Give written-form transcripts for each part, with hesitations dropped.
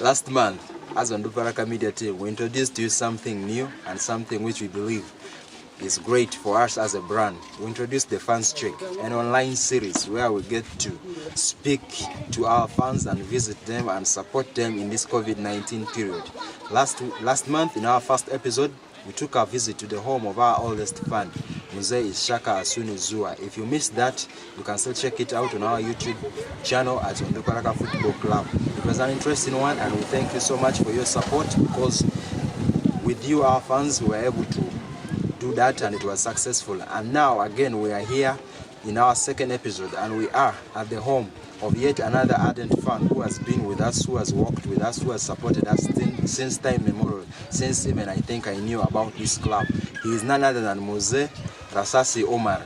Last month, as Onduparaka Media Team, we introduced to you something new and something which we believe is great for us as a brand. We introduced the Fans Check, an online series where we get to speak to our fans and visit them and support them in this COVID-19 period. Last month, in our first episode, we took a visit to the home of our oldest fan, Muze Rasasi Omar. If you missed that, you can still check it out on our YouTube channel at Onduparaka Football Club. It was an interesting one, and we thank you so much for your support, because with you, our fans, we were able to do that and it was successful. And now again we are here in our second episode, and we are at the home of yet another ardent fan who has been with us, who has worked with us, who has supported us since time memorial, since even I think I knew about this club. He is none other than Muze Rasasi Omar.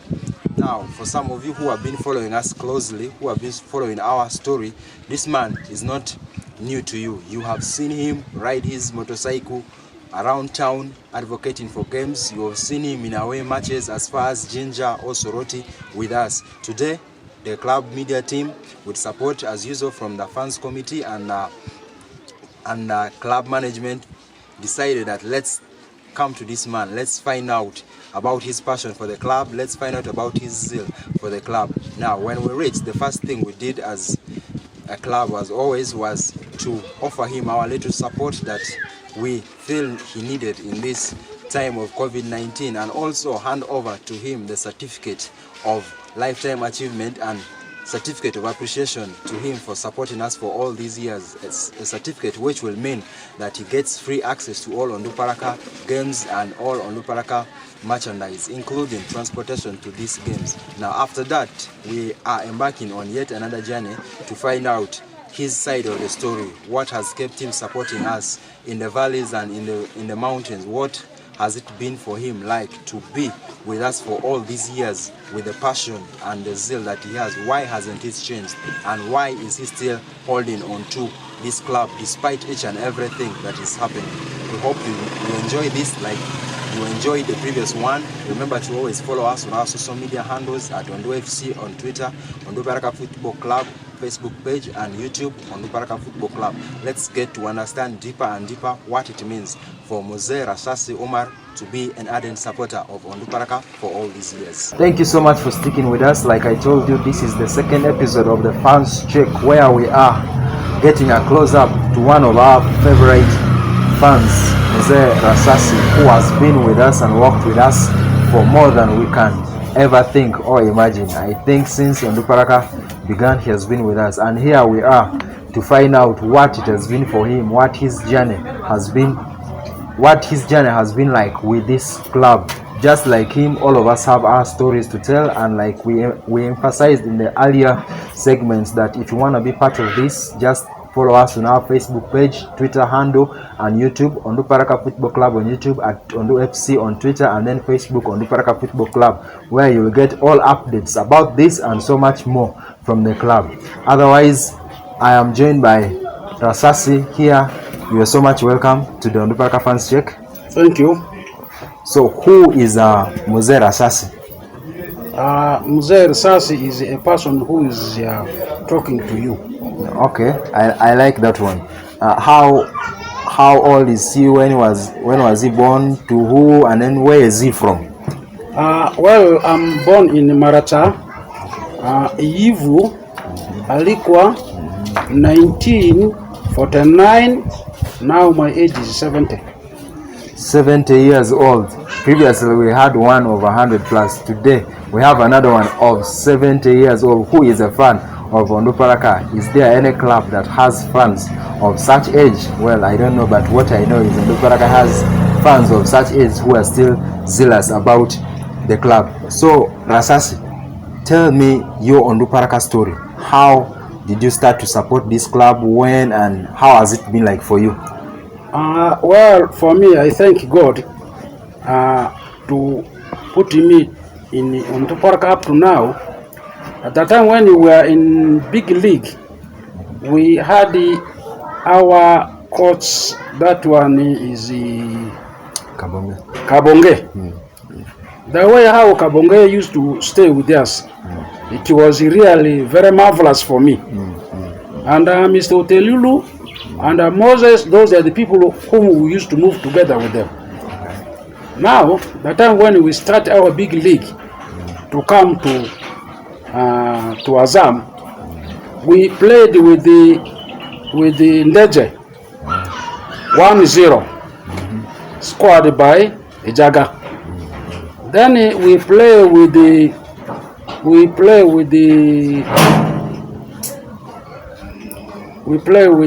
Now, for some of you who have been following us closely, who have been following our story, this man is not new to you. You have seen him ride his motorcycle around town advocating for games. You have seen him in away matches as far as Ginger or Soroti with us. Today, the club media team, with support as usual from the fans committee and club management, decided that let's come to this man. Let's find out about his passion for the club. Let's find out about his zeal for the club. Now, when we reached, the first thing we did as a club, as always, was to offer him our little support that we feel he needed in this time of COVID-19, and also hand over to him the certificate of lifetime achievement and certificate of appreciation to him for supporting us for all these years. It's a certificate which will mean that he gets free access to all Onduparaka games and all Onduparaka merchandise, including transportation to these games. Now, after that, we are embarking on yet another journey to find out his side of the story. What has kept him supporting us in the valleys and in the mountains? What has it been for him like to be with us for all these years with the passion and the zeal that he has? Why hasn't it changed? And why is he still holding on to this club despite each and everything that is happening? We hope you enjoy this like you enjoyed the previous one. Remember to always follow us on our social media handles at OnduFC on Twitter, Onduparaka Football Club Facebook page, and YouTube, Onduparaka Football Club. Let's get to understand deeper and deeper what it means for Muze Rasasi Omar to be an ardent supporter of Onduparaka for all these years. Thank you so much for sticking with us. Like I told you, this is the second episode of the Fans Check, where we are getting a close-up to one of our favorite fans, Muze Rasasi, who has been with us and worked with us for more than we can ever think or imagine. I think since Onduparaka began, he has been with us, and here we are to find out what it has been for him, what his journey has been like with this club. Just like him, all of us have our stories to tell, and like we emphasized in the earlier segments, that if you want to be part of this, just follow us on our Facebook page, Twitter handle, and YouTube, Onduparaka Football Club on YouTube, at OnduFC on Twitter, and then Facebook, Onduparaka Football Club, where you will get all updates about this and so much more from the club. Otherwise, I am joined by Rasasi here. You are so much welcome to the Onduparaka Fans Check. Thank you. So, who is Muze Rasasi? Muze Rasasi is a person who is talking to you. Okay, I like that one. How old is he? When was he born? To who? And then where is he from? Well, I'm born in Marata, Ivu, Alikwa, 1949. Now my age is 70. 70 years old. Previously we had one of 100 plus. Today we have another one of 70 years old who is a fan of Onduparaka. Is there any club that has fans of such age? Well, I don't know, but what I know is Onduparaka has fans of such age who are still zealous about the club. So, Rasasi, tell me your Onduparaka story. How did you start to support this club? When, and how has it been like for you? Well, for me, I thank God to put me in Onduparaka up to now. At that time when we were in big league, we had our coach. That one is Kabonge. The way how Kabonge used to stay with us, it was really very marvelous for me. And Mr. Otelulu And Moses, those are the people whom we used to move together with them. Now, the time when we start our big league to come to Azam, we played with the Ndeje 1-0, scored by Ijaga. Then we play with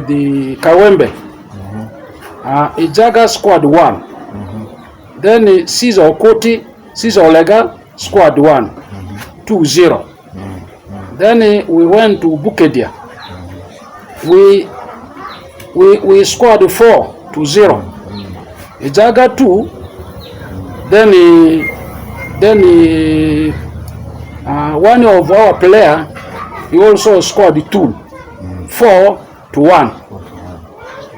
the Kawembe. Ijaga squad 1. Then Caesar Olega squad 1, 2-0. Then we went to Bukedia. We scored 4-0. Ijaga 2. Then one of our player, he also scored 2, 4-1.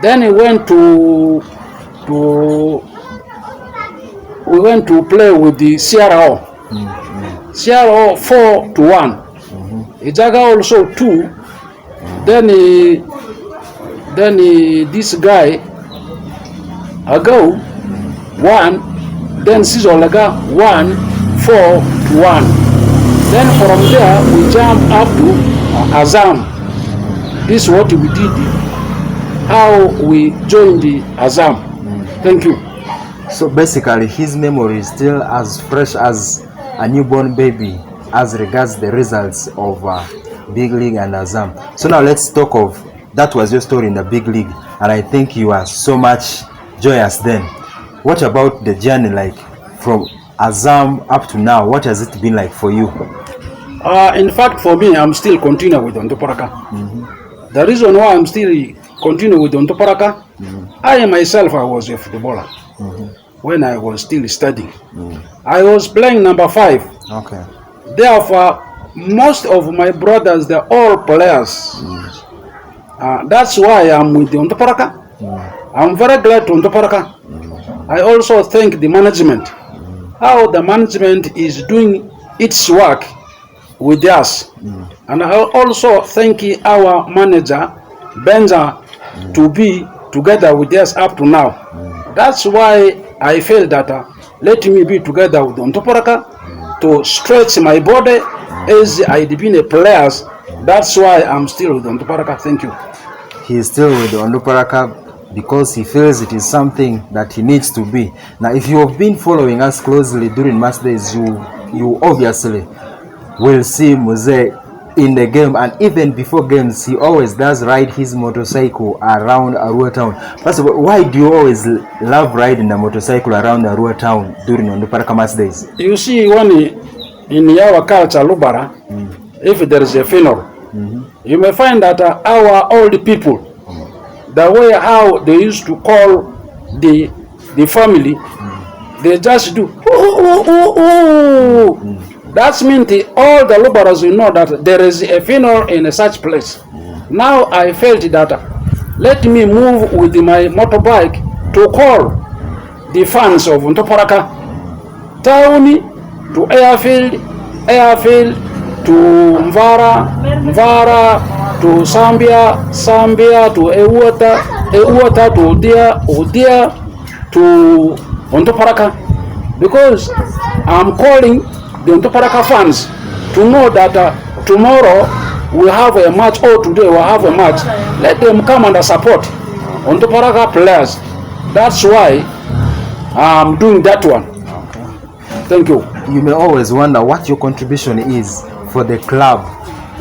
Then we went to play with the CRO. CRO 4-1. Ijaga also 2. Then this guy Ago 1. Then Sizolega 1-4-1. Then from there we jump up to Azam. This is what we did. How we joined the Azam. Thank you. So basically, his memory is still as fresh as a newborn baby as regards the results of Big League and Azam. So now let's talk of, that was your story in the Big League, and I think you are so much joyous then. What about the journey, like from Azam up to now? What has it been like for you? In fact, for me, I'm still continuing with Onduparaka. The reason why I'm still continuing with Onduparaka, I myself, I was a footballer. When I was still studying. I was playing number 5. Okay. Therefore, most of my brothers, they're all players. That's why I'm with the Onduparaka. I'm very glad to Onduparaka. I also thank the management. How the management is doing its work with us. And I also thank our manager, Benza, to be together with us up to now. That's why I feel that let me be together with Onduparaka to stretch my body as I've been a player. That's why I'm still with Onduparaka. Thank you. He is still with Onduparaka because he feels it is something that he needs to be. Now, if you have been following us closely during match days, you obviously will see Muze in the game, and even before games, he always does ride his motorcycle around Arua town. First of all, why do you always love riding the motorcycle around Arua town during Onduparaka match days? You see, when in our culture, Lubara, if there is a funeral, you may find that our old people, the way how they used to call the family, they just do That means all the Lubaras will know that there is a funeral in such place. Now I felt that let me move with my motorbike to call the fans of Onduparaka, town to airfield to Mvara to Sambia to Ewota to Odia to Onduparaka, because I'm calling the Onduparaka fans to know that tomorrow we have a match, or today we have a match. Let them come and support Onduparaka players. That's why I'm doing that one. Okay. Thank you. You may always wonder what your contribution is for the club.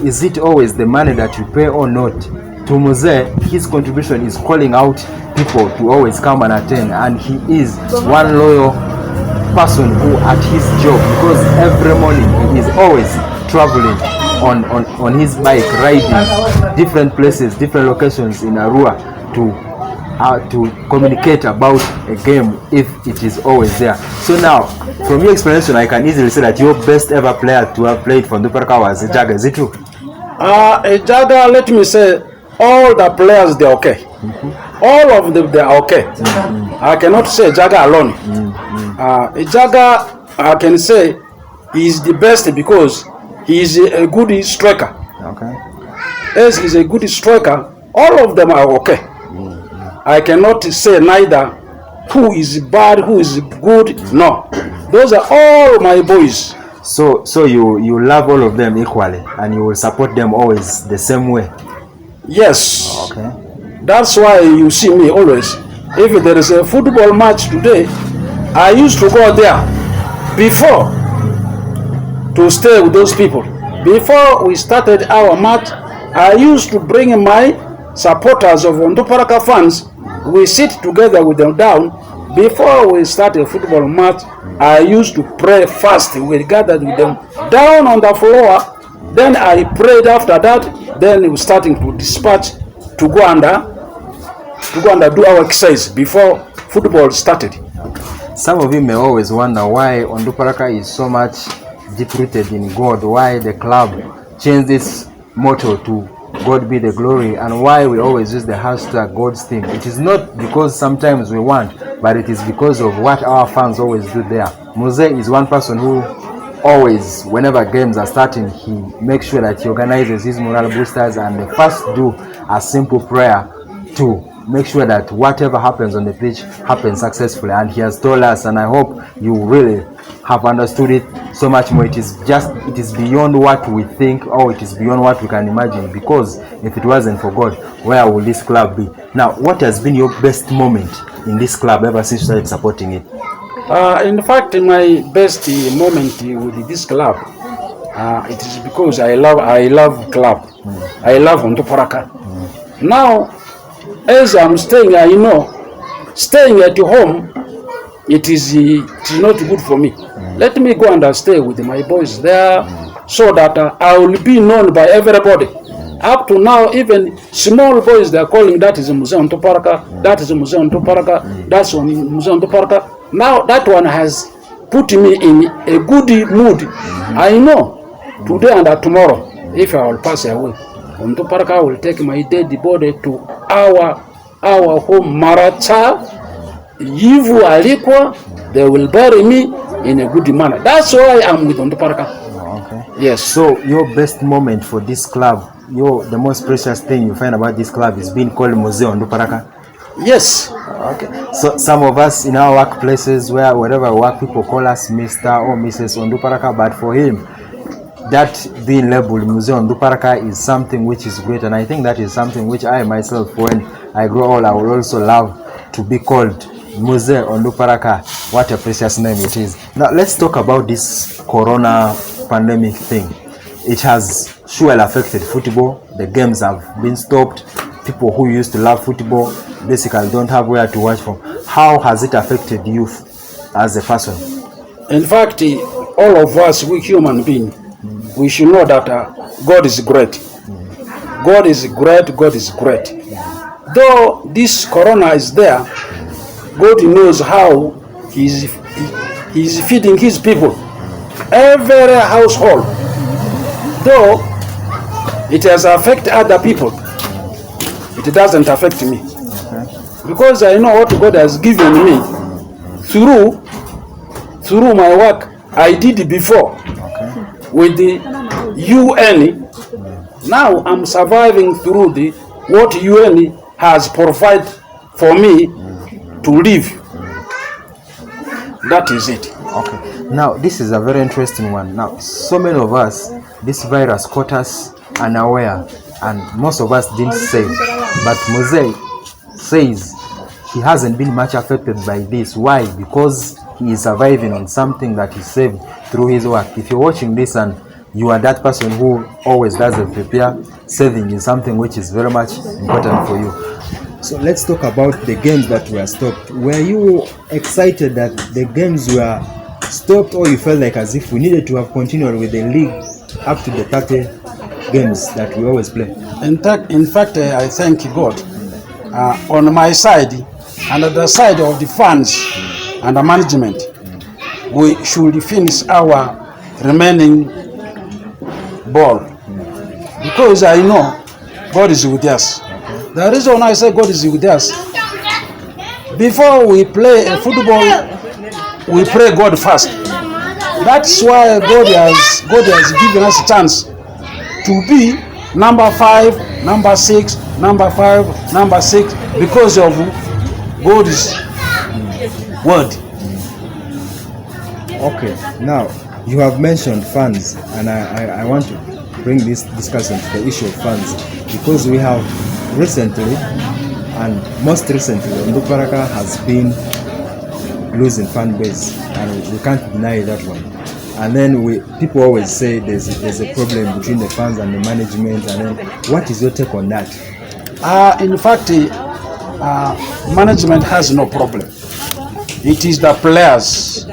Is it always the money that you pay or not? To Muze, his contribution is calling out people to always come and attend, and he is one loyal person who at his job, because every morning he is always traveling on his bike, riding different places, different locations in Arua to communicate about a game if it is always there. So now, from your explanation, I can easily say that your best ever player to have played for Onduparaka was Jaga. Is it true? Jaga, let me say, all the players, they're okay. All of them, they're okay. I cannot say Jaga alone. Jaga, I can say, is the best because he is a good striker. Okay. As he's a good striker, all of them are okay. I cannot say neither who is bad, who is good. No, those are all my boys. So you love all of them equally, and you will support them always the same way. Yes. Okay. That's why you see me always. If there is a football match today, I used to go there before to stay with those people. Before we started our match, I used to bring my supporters of Onduparaka fans. We sit together with them down. Before we start a football match, I used to pray first. We gathered with them down on the floor. Then I prayed after that. Then we were starting to dispatch to go under do our exercise before football started. Some of you may always wonder why Onduparaka is so much deep-rooted in God, why the club changed its motto to God be the glory, and why we always use the hashtag God's thing. It is not because sometimes we want, but it is because of what our fans always do there. Muze is one person who always, whenever games are starting, he makes sure that he organizes his morale boosters, and they first do a simple prayer to make sure that whatever happens on the pitch happens successfully. And he has told us, and I hope you really have understood it so much more. It is beyond what we think, or it is beyond what we can imagine, because if it wasn't for God, where would this club be? Now, what has been your best moment in this club ever since you started supporting it? In fact, my best moment with this club, it is because I love club. I love Onduparaka. Now, as I'm staying, I know staying at home, it is not good for me. Let me go and stay with my boys there, so that I will be known by everybody. Up to now, even small boys, they are calling that is Muze Onduparaka, that is Muze Onduparaka, that's Muze Onduparaka. Now that one has put me in a good mood. I know today and tomorrow, if I will pass away, Onduparaka will take my dead body to our home Maracha, Yivu Alikwa. They will bury me in a good manner. That's why I'm with Onduparaka. Okay. Yes. So your best moment for this club, the most precious thing you find about this club is being called Muze Onduparaka? Yes. Okay. So some of us in our workplaces, wherever we work, people call us Mr. or Mrs. Onduparaka, but for him, that being labeled Muze Onduparaka is something which is great, and I think that is something which I myself, when I grow old, I will also love to be called Muze Onduparaka. What a precious name it is. Now let's talk about this corona pandemic thing. It has surely affected football. The games have been stopped. People who used to love football basically don't have where to watch from. How has it affected you as a person? In fact, all of us, we human beings, we should know that God is great. God is great. God is great. Though this corona is there, God knows how He's feeding His people. Every household, though it has affected other people, it doesn't affect me. Because I know what God has given me through my work I did before with the UN. Now I'm surviving through what UN has provided for me to live. That is it. Okay. Now this is a very interesting one. Now so many of us, this virus caught us unaware, and most of us didn't say. But Muze says he hasn't been much affected by this. Why? Because he is surviving on something that he saved through his work. If you're watching this and you are that person who always does a prepare, saving is something which is very much important for you. So let's talk about the games that were stopped. Were you excited that the games were stopped, or you felt like as if we needed to have continued with the league up to the 30 games that we always play? In fact, I thank God. On my side and on the side of the fans and the management, we should finish our remaining ball, because I know God is with us. The reason I say God is with us, before we play a football, we pray God first. That's why God has given us a chance to be number 5, number 6, number 5, number 6, because of God's word. Okay, now you have mentioned funds, and I want to bring this discussion to the issue of funds, because we have recently, and most recently, Onduparaka has been losing fan base, and we can't deny that one. And then people always say there's a problem between the fans and the management, and then what is your take on that? In fact, management has no problem. It is the players.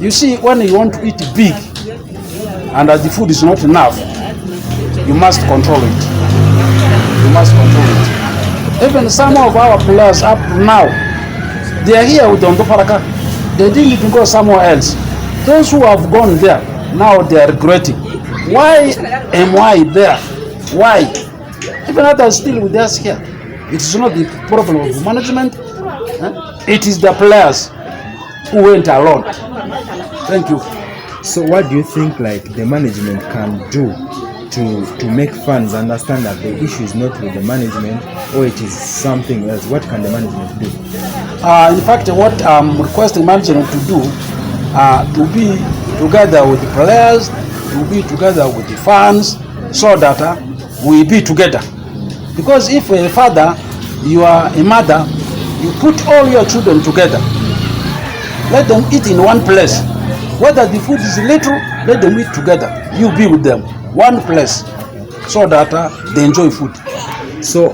You see, when you want to eat big and the food is not enough, you must control it. You must control it. Even some of our players up to now, they are here with Onduparaka. They didn't even go somewhere else. Those who have gone there, now they are regretting. Why am I there? Why? Even others still with us here. It is not the problem of management. It is the players who went alone. Thank you. So what do you think the management can do to make fans understand that the issue is not with the management, or it is something else? What can the management do? In fact, what I'm requesting management to do, to be together with the players, to be together with the fans, so that we be together. Because if a father, you are a mother, you put all your children together. Let them eat in one place. Whether the food is little, let them eat together. You be with them, one place, so that they enjoy food. So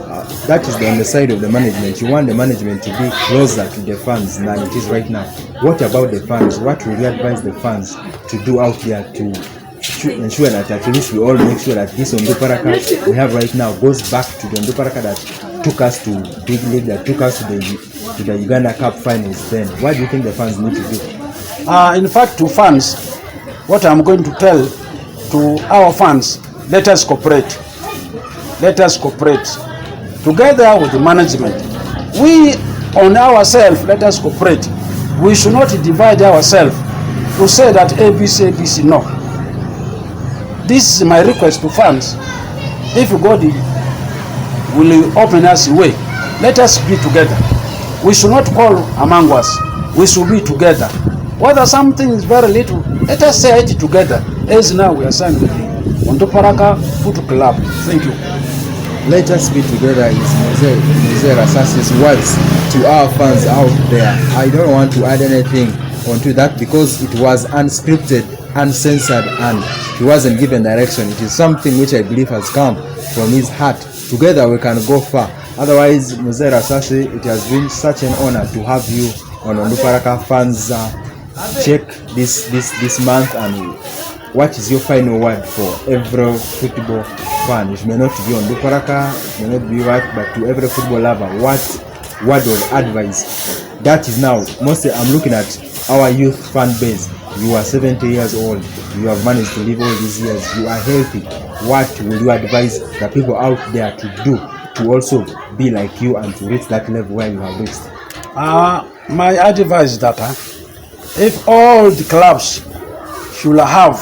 that is on the side of the management. You want the management to be closer to the fans than it is right now. What about the fans? What will you advise the fans to do out there to ensure that at least we all make sure that this Onduparaka we have right now goes back to the Onduparaka that took us to big league, that took us to the Uganda Cup finals then? What do you think the fans need to do? In fact, to fans, what I'm going to tell to our fans, let us cooperate. Let us cooperate together with the management. We on ourselves, let us cooperate. We should not divide ourselves to say that ABC, ABC, no. This is my request to fans. If God will open us a way, let us be together. We should not call among us. We should be together. Whether something is very little, let us say it together. As now we are signed with the Onduparaka Football Club. Thank you. Let us be together is Muze Rasasi's words to our fans out there. I don't want to add anything onto that because it was unscripted, uncensored, and he wasn't given direction. It is something which I believe has come from his heart. Together we can go far. Otherwise, Muze Rasasi, it has been such an honor to have you on Onduparaka. Fans check this month, and what is your final word for every football fan? It may not be Onduparaka, it may not be right, but to every football lover, what word of advice? That is now, mostly I'm looking at our youth fan base. You are 70 years old, you have managed to live all these years, you are healthy. What will you advise the people out there to do to also be like you and to reach that level where you have reached? My advice is that if all the clubs should have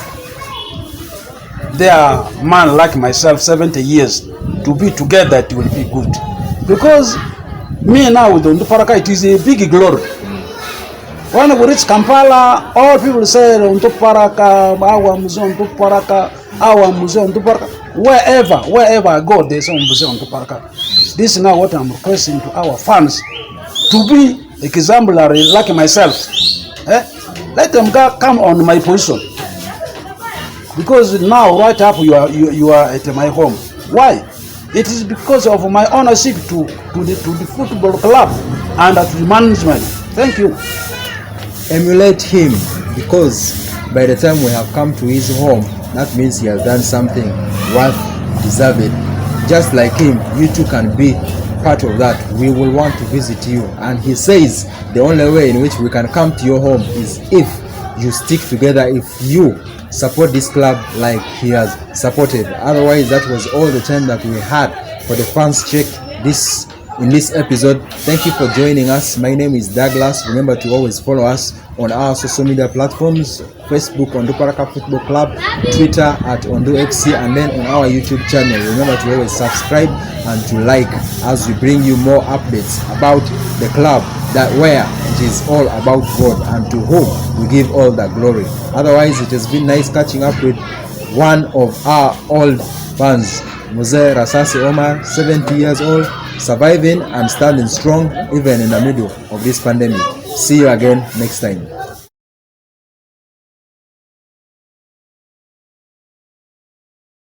their man like myself 70 years to be together, it will be good. Because me now with Onduparaka, it is a big glory. When we reach Kampala, all people say Onduparaka, our Muze Onduparaka, our Muze Onduparaka. Wherever I go, they say Muze Onduparaka. This is now what I'm requesting to our fans to be exemplary like myself. Let them come on my position. Because now right up you are at my home. Why? It is because of my ownership to the football club and to the management. Thank you. Emulate him, because by the time we have come to his home, that means he has done something worth deserving. Just like him, you too can be part of that. We will want to visit you, and he says the only way in which we can come to your home is if you stick together, if you support this club like he has supported. Otherwise, that was all the time that we had for the fans check in this episode. Thank you for joining us. My name is Douglas. Remember to always follow us on our social media platforms. Facebook Onduparaka Football Club, Twitter at OnduXC, and then on our YouTube channel. Remember to always subscribe and to like as we bring you more updates about the club, that where it is all about God and to whom we give all the glory. Otherwise, it has been nice catching up with one of our old fans, Muze Rasasi Omar, 70 years old, surviving and standing strong even in the middle of this pandemic. See you again next time.